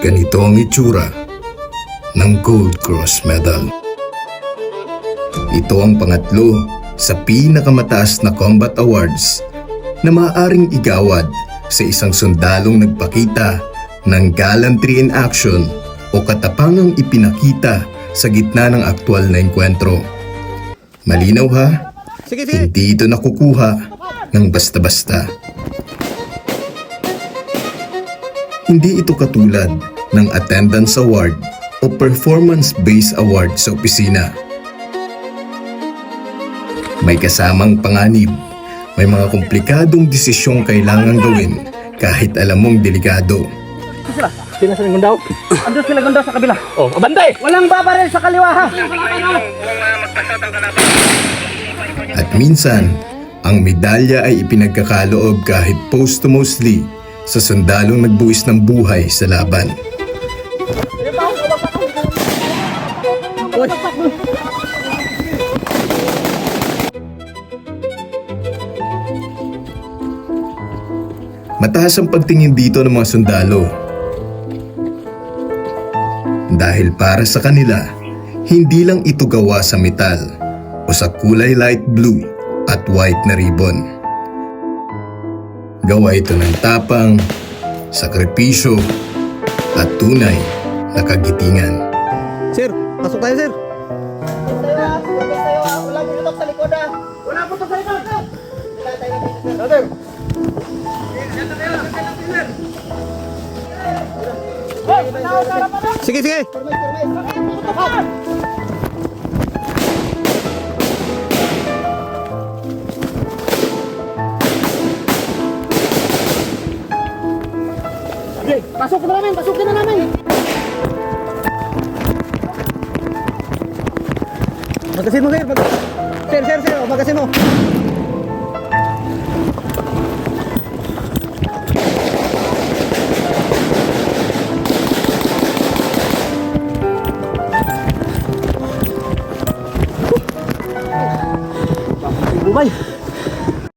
Ganito ang itsura ng Gold Cross Medal. Ito ang pangatlo sa pinakamataas na combat awards na maaaring igawad sa isang sundalong nagpakita ng gallantry in action o katapangang ipinakita sa gitna ng aktwal na engkwentro. Malinaw ha? Sige. Hindi ito nakukuha ng basta-basta. Hindi ito katulad ng attendance award o performance-based award sa opisina. May kasamang panganib, may mga komplikadong desisyong kailangang gawin kahit alam mong delikado. Sino sa Gundaw? Andun sila Gundaw sa kabila. Oh, abantay! Walang babaril sa kaliwa ha! At minsan, ang medalya ay ipinagkakaloob kahit posthumously sa sundalong nagbuwis ng buhay sa laban. Mataas ang pagtingin dito ng mga sundalo. Dahil para sa kanila, hindi lang ito gawa sa metal o sa kulay light blue at white na ribbon. Gawa ito ng tapang, sakripisyo at tunay na kagitingan. Sir, pasok tayo sir. Wala putok sa likod ha. Wala putok sa likod. Sir. Sige. Pasukin na namin. Magasin mo sir. Sir, magasin mo.